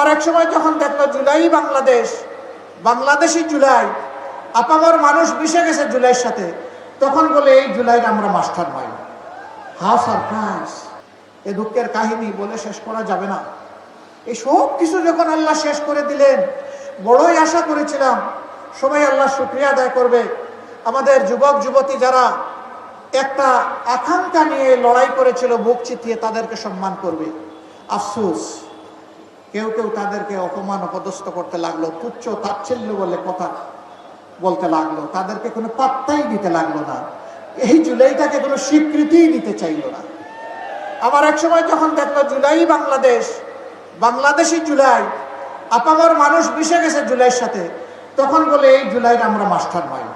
আবার এক সময় যখন দেখলো জুলাই বাংলাদেশ, বাংলাদেশি জুলাই, আপামর মানুষ মিশে গেছে জুলাইয়ের সাথে, তখন বলে এই জুলাইয়ের আমরা মাস্টার মাইন্ড। How surprise! এ দুঃখের কাহিনী বলে শেষ করা যাবে না। এই সব কিছু যখন আল্লাহ শেষ করে দিলেন, বড়ই আশা করেছিলাম সবাই আল্লাহ শুকরিয়া আদায় করবে। আমাদের যুবক যুবতী যারা একটা আকাঙ্ক্ষা নিয়ে লড়াই করেছিল, বুক চিতিয়ে, তাদেরকে সম্মান করবে। আফসোস, কেউ কেউ তাদেরকে অপমান অপদস্থ করতে লাগলো, তুচ্ছ তাচ্ছিল্য বলে কথা বলতে লাগলো, তাদেরকে কোনো পাত্তাই দিতে লাগলো না, এই জুলাইটাকে কোনো স্বীকৃতিই দিতে চাইলো না। আবার এক সময় যখন দেখলো জুলাই বাংলাদেশ, বাংলাদেশি জুলাই, আপামর মানুষ মিশে গেছে জুলাইয়ের সাথে, তখন বলে এই জুলাইয়ের আমরা মাস্টার মাইন্ড।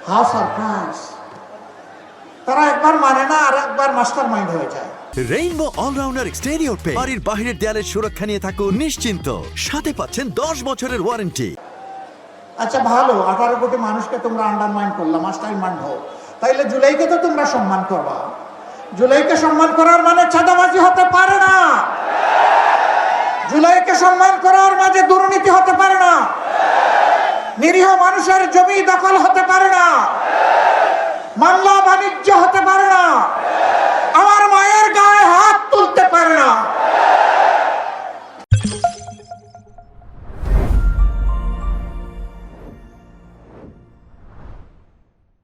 How surprise! তারা একবার মানে না, আর একবার মাস্টার মাইন্ড হয়ে যায়। রেইনবো অলরাউন্ডার এক্সটেরিয়র পেইন্ট, বাড়ির বাহিরের দেয়ালের সুরক্ষা নিয়ে থাকুন নিশ্চিন্ত, সাথে পাচ্ছেন 10 বছরের ওয়ারেন্টি। আচ্ছা ভালো, 18 কোটি মানুষকে তোমরা আন্ডারমাইন করলা, মাস্টার মাইন্ড হও, তাইলে জুলাইকে তো তোমরা সম্মান করবা। জুলাইকে সম্মান করার মানে চাঁদাবাজি হতে পারে না। জুলাইকে সম্মান করার মাঝে দুর্নীতি হতে পারে না। নিরীহ মানুষের জমি দখল হতে পারে না। মামলা বাণিজ্য হতে পারে না। আমার মায়ের গায়ে হাত তুলতে